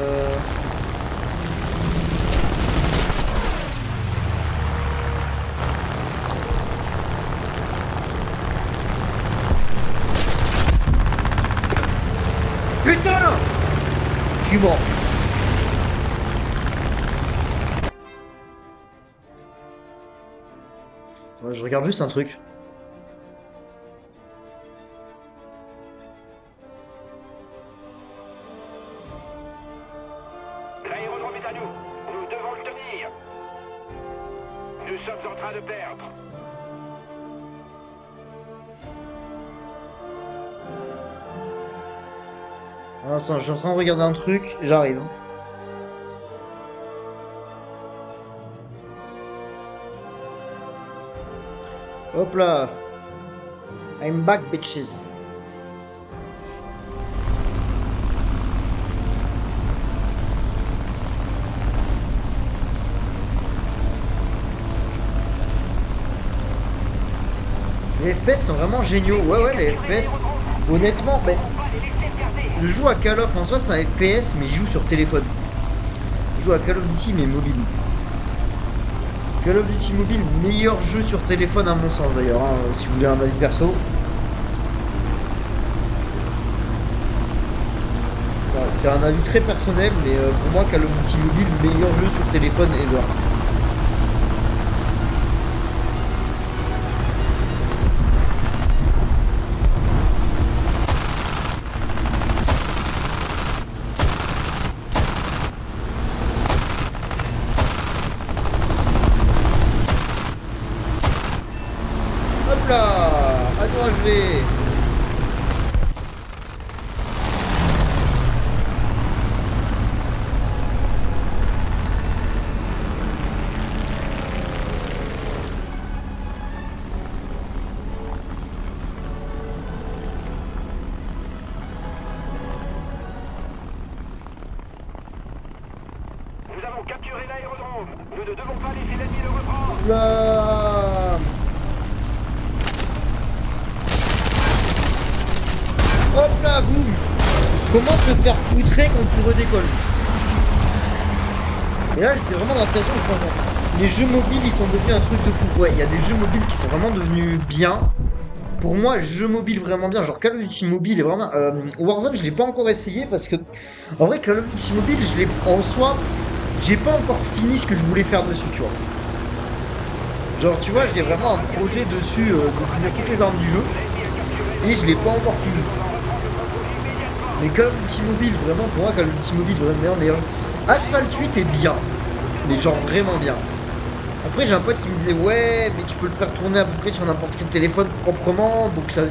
putain! Je suis mort. Ouais, je regarde juste un truc. L'aérodrome est à nous. Nous devons le tenir. Nous sommes en train de perdre. Un instant, je suis en train de regarder un truc, j'arrive. Hop là. I'm back, bitches. Les FPS sont vraiment géniaux. Ouais, les FPS. Honnêtement, ben, je joue à Call of, en soi c'est un FPS, mais je joue sur téléphone. Je joue à Call of Duty, mais mobile. Call of Duty mobile, meilleur jeu sur téléphone à mon sens d'ailleurs, hein, si vous voulez un avis perso. Voilà, c'est un avis très personnel, mais pour moi Call of Duty mobile, meilleur jeu sur téléphone ever. Hop là, à toi je vais. Nous avons capturé l'aérodrome. Nous ne devons pas laisser l'ennemi le reprendre. Hop là. Hop là, boum. Comment te faire poutrer quand tu redécolles? Et là, j'étais vraiment dans la situation où je pense, les jeux mobiles, ils sont devenus un truc de fou. Ouais, il y a des jeux mobiles qui sont vraiment devenus bien. Pour moi, jeux mobiles vraiment bien, genre Call of Duty Mobile est vraiment... Warzone, je l'ai pas encore essayé parce que... En vrai, Call of Duty Mobile, je l'ai... En soi, j'ai pas encore fini ce que je voulais faire dessus, tu vois. Genre, tu vois, j'ai vraiment un projet dessus de finir toutes les armes du jeu. Et je l'ai pas encore fini. Mais Call of Duty Mobile, vraiment, pour moi, Call of Duty Mobile, vraiment meilleur. Asphalt 8 est bien. Mais genre vraiment bien. Après, j'ai un pote qui me disait, ouais, mais tu peux le faire tourner à peu près sur n'importe quel téléphone proprement. Donc ça...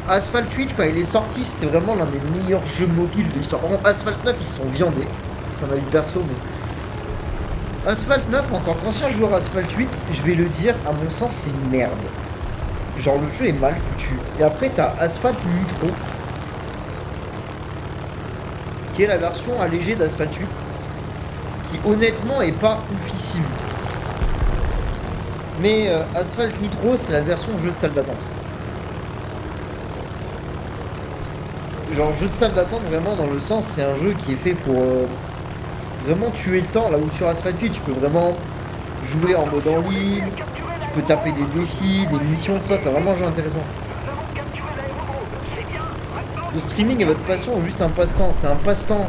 Asphalt 8, quand il est sorti, c'était vraiment l'un des meilleurs jeux mobiles de l'histoire. Vraiment, Asphalt 9, ils sont viandés. C'est un avis perso, mais... Asphalt 9, en tant qu'ancien joueur Asphalt 8, je vais le dire, à mon sens, c'est une merde. Genre, le jeu est mal foutu. Et après, t'as Asphalt Nitro, qui est la version allégée d'Asphalt 8, qui honnêtement est pas oufissime. Mais Asphalt Nitro, c'est la version jeu de salle d'attente. Genre, jeu de salle d'attente, vraiment, dans le sens, c'est un jeu qui est fait pour vraiment tuer le temps. Là où sur Asphalt 8, tu peux vraiment jouer en mode en ligne, tu peux taper des défis, des missions, tout ça, t'as vraiment un jeu intéressant. Le streaming est votre passion ou juste un passe-temps? C'est un passe-temps.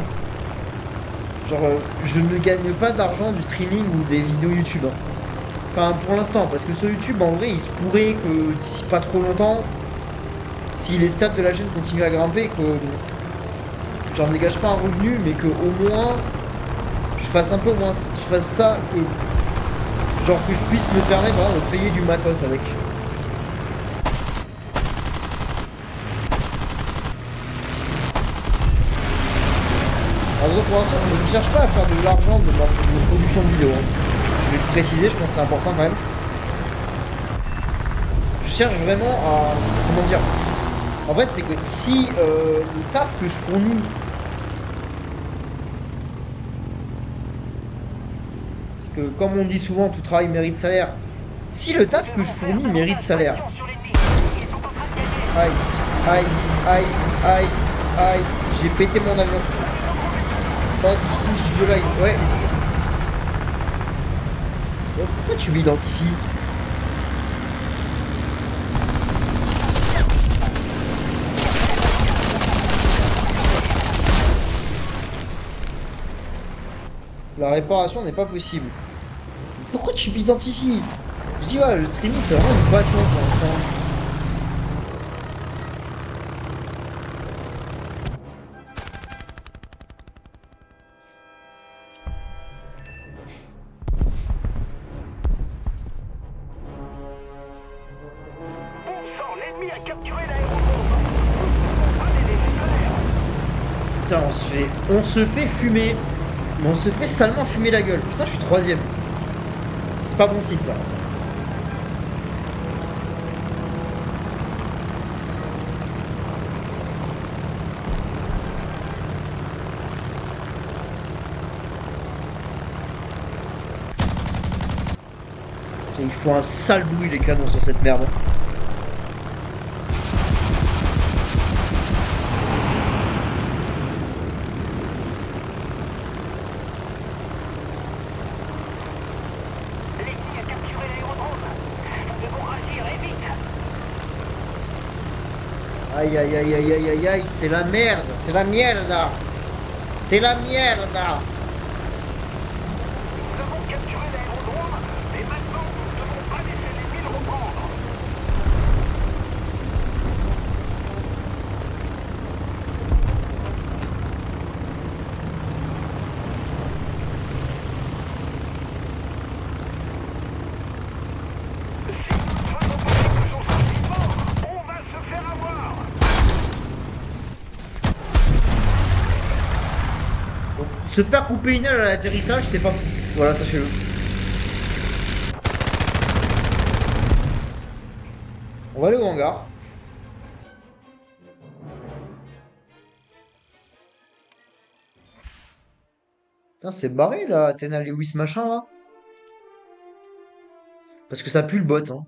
Genre, je ne gagne pas d'argent du streaming ou des vidéos YouTube. Hein. Enfin, pour l'instant, parce que sur YouTube, en vrai, il se pourrait que d'ici pas trop longtemps, si les stats de la chaîne continuent à grimper, que j'en dégage pas un revenu, mais que au moins je fasse un peu moins, je fasse ça, que genre que je puisse me permettre vraiment de payer du matos avec. Alors pour l'instant, je ne cherche pas à faire de l'argent de ma production de vidéo. Hein. Je vais le préciser, je pense que c'est important quand même. Je cherche vraiment à... Comment dire? En fait, c'est que si le taf que je fournis... Parce que comme on dit souvent, tout travail mérite salaire. Si le taf que je fournis mérite salaire... Aïe, aïe, aïe, aïe, aïe, j'ai pété mon avion. Oh, de live, ouais. Pourquoi tu m'identifies? La réparation n'est pas possible. Pourquoi tu m'identifies? Je dis ouais, le streaming c'est vraiment une passion pour l'instant. Putain, on se fait fumer. Mais on se fait salement fumer la gueule. Putain, je suis troisième. C'est pas bon signe ça. Et il faut un sale bruit les canons sur cette merde. L'ennemi a capturé l'aérodrome. Nous devons agir et vite. Aïe aïe aïe aïe aïe aïe aïe, c'est la merde, c'est la mierda. C'est la mierda. Nous avons capturé l'aérodrome, et maintenant nous ne devons pas laisser l'ennemi le reprendre. Si nous ne faisons pas quelque chose rapidement, on va se faire avoir. Donc, se faire couper une aile à l'atterrissage, c'est pas fou. Voilà, sachez-le. On va aller au hangar. Putain, c'est barré là, Athena Lewis machin là. Parce que ça pue le bot, hein.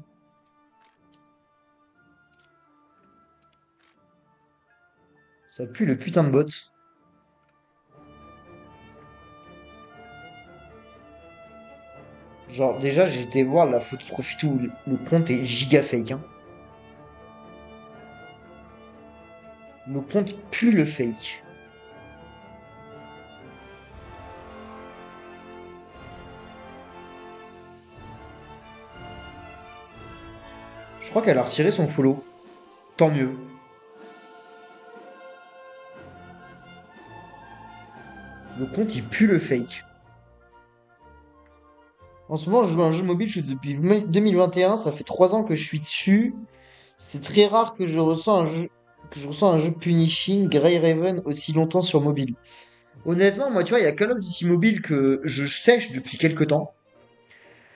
Ça pue le putain de bot. Genre, déjà, j'ai été voir la photo de profil où le compte est giga fake, hein. Le compte pue le fake. Je crois qu'elle a retiré son follow. Tant mieux. Le compte, il pue le fake. En ce moment, je joue à un jeu mobile depuis 2021. Ça fait 3 ans que je suis dessus. C'est très rare que je ressens un jeu punishing Grey Raven aussi longtemps sur mobile. Honnêtement, moi, tu vois, il y a Call of Duty Mobile que je sèche depuis quelques temps.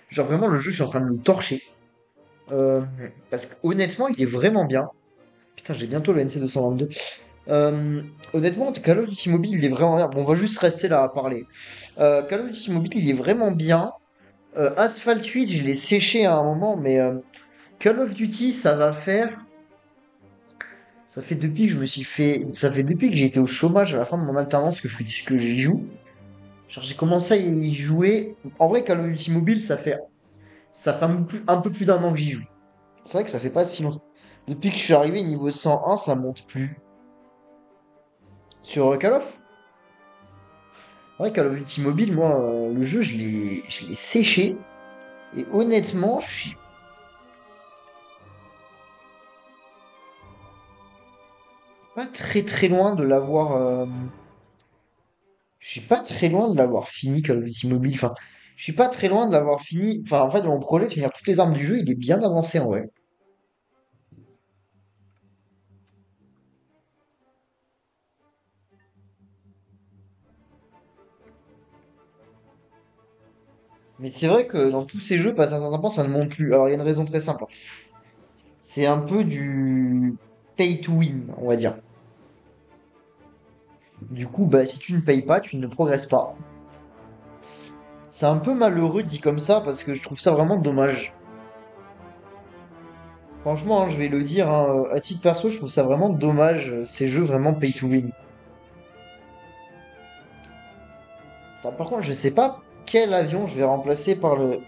Genre, vraiment, le jeu, je suis en train de me torcher. Euh, Parce que, honnêtement, il est vraiment bien. Putain, j'ai bientôt le NC222. Honnêtement, Call of Duty Mobile, il est vraiment bien. Bon, on va juste rester là à parler. Call of Duty Mobile, il est vraiment bien. Asphalt 8, je l'ai séché à un moment, mais Call of Duty, ça va faire. Ça fait depuis que je me suis fait. Ça fait depuis que j'ai été au chômage à la fin de mon alternance que j'y joue. Genre, j'ai commencé à y jouer. En vrai, Call of Duty Mobile, ça fait un peu plus d'un an que j'y joue. C'est vrai que ça fait pas si longtemps. Depuis que je suis arrivé niveau 101, ça monte plus. Sur Call of? En vrai, Call of Duty Mobile, moi, le jeu, je l'ai séché. Et honnêtement, je suis pas très très loin de l'avoir. Je suis pas très loin de l'avoir fini, Call of Duty Mobile. Enfin, je suis pas très loin de l'avoir fini. Enfin, en fait, mon projet de finir toutes les armes du jeu, il est bien avancé en vrai. Mais c'est vrai que dans tous ces jeux, passer un certain temps, ça ne monte plus. Alors, il y a une raison très simple. C'est un peu du pay to win, on va dire. Du coup, bah, si tu ne payes pas, tu ne progresses pas. C'est un peu malheureux dit comme ça parce que je trouve ça vraiment dommage. Franchement, hein, je vais le dire, hein, à titre perso, je trouve ça vraiment dommage, ces jeux vraiment pay to win. Attends, par contre, je sais pas quel avion je vais remplacer par le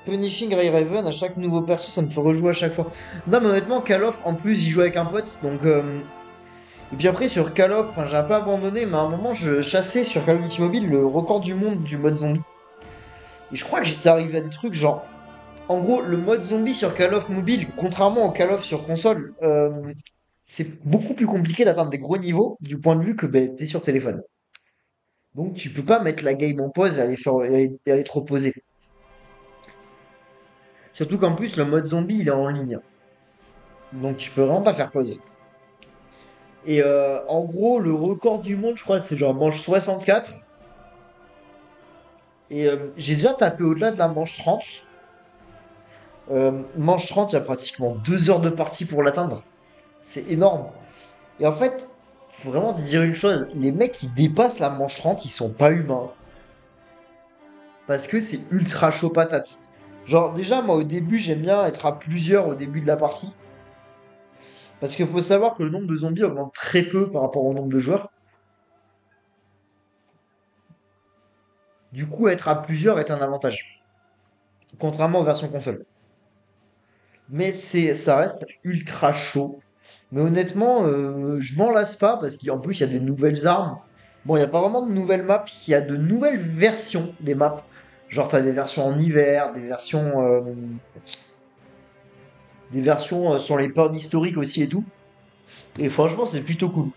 Punishing Ray Raven. À chaque nouveau perso, ça me fait rejouer à chaque fois. Non, mais honnêtement, Call of, en plus, j'y joue avec un pote, donc. Et puis après, sur Call of, enfin, j'ai un peu abandonné, mais à un moment, je chassais sur Call of Duty Mobile le record du monde du mode zombie. Et je crois que j'étais arrivé à des trucs genre. En gros, le mode zombie sur Call of Mobile, contrairement au Call of sur console, c'est beaucoup plus compliqué d'atteindre des gros niveaux du point de vue que ben, t'es sur téléphone. Donc tu peux pas mettre la game en pause et aller te reposer. Surtout qu'en plus, le mode zombie, il est en ligne. Donc tu peux vraiment pas faire pause. Et en gros, le record du monde, je crois, c'est genre manche 64. Et j'ai déjà tapé au-delà de la manche 30. Manche 30, il y a pratiquement 2 heures de partie pour l'atteindre. C'est énorme. Et en fait, faut vraiment se dire une chose, les mecs qui dépassent la manche 30, ils sont pas humains. parce que c'est ultra chaud patate. Genre, déjà, moi, au début, j'aime bien être à plusieurs au début de la partie. Parce qu'il faut savoir que le nombre de zombies augmente très peu par rapport au nombre de joueurs. Du coup, être à plusieurs est un avantage. Contrairement aux versions console. Mais ça reste ultra chaud. Mais honnêtement, je m'en lasse pas parce qu'en plus, il y a des nouvelles armes. Bon, il n'y a pas vraiment de nouvelles maps, il y a de nouvelles versions des maps. Genre, t'as des versions en hiver, des versions sur les ports historiques aussi et tout. Et franchement, c'est plutôt cool.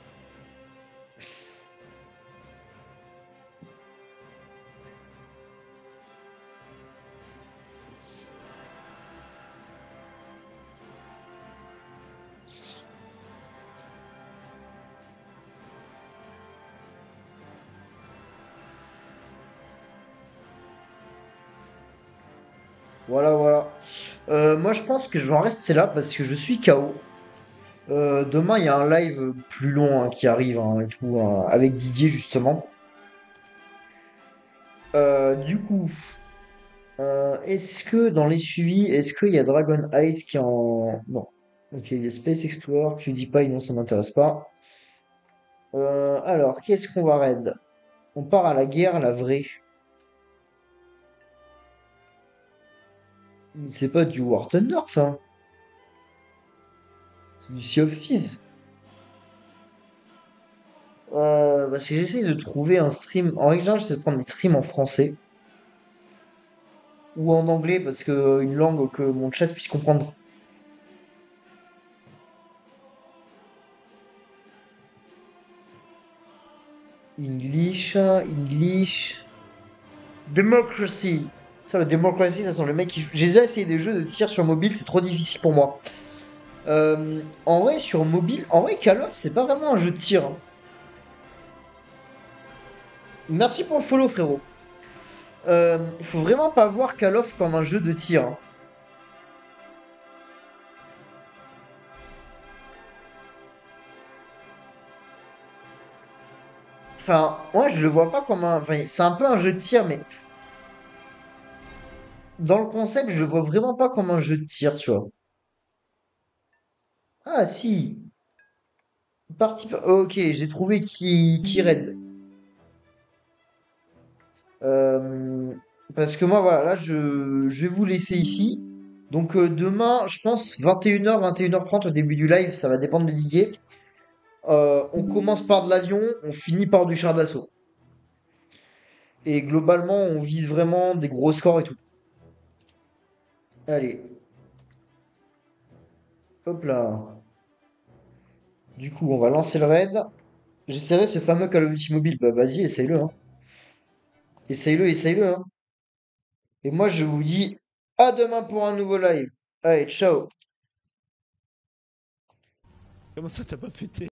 Voilà, voilà. Moi, je pense que je vais en rester là parce que je suis KO. Demain, il y a un live plus long hein, qui arrive hein, et tout, avec Didier justement. Du coup, est-ce que dans les suivis, est-ce qu'il y a Dragon Ice qui est en... Bon, ok, il y a Space Explorer, PewDiePie, non, ça m'intéresse pas. Alors, qu'est-ce qu'on va raid? On part à la guerre, la vraie. Mais c'est pas du War Thunder, ça. C'est du Sea of Thieves. Parce que j'essaye de trouver un stream. En règle générale, j'essaie de prendre des streams en français ou en anglais parce que une langue que mon chat puisse comprendre. English, English. Democracy. Ça, le Democracy, ça sont les mecs qui jouent. J'ai déjà essayé des jeux de tir sur mobile, c'est trop difficile pour moi. En vrai, sur mobile, en vrai, Call of, c'est pas vraiment un jeu de tir, hein. Merci pour le follow, frérot. Il faut vraiment pas voir Call of comme un jeu de tir, hein. Enfin, moi, je le vois pas comme un. Enfin, c'est un peu un jeu de tir, mais dans le concept, je le vois vraiment pas comme un jeu de tir, tu vois. Ah, si. Ok, j'ai trouvé qui raid. Euh, Parce que moi, voilà, là, je vais vous laisser ici. Donc, demain, je pense 21h, 21h30 au début du live, ça va dépendre de Didier. On commence par de l'avion, on finit par du char d'assaut. Et globalement, on vise vraiment des gros scores et tout. Allez, hop là. Du coup, on va lancer le raid. J'essaierai ce fameux Call of Duty mobile. Bah, vas-y, essaye-le, hein. Essaye-le, essaye-le, hein. Et moi, je vous dis à demain pour un nouveau live. Allez, ciao. Comment ça t'as pas pété?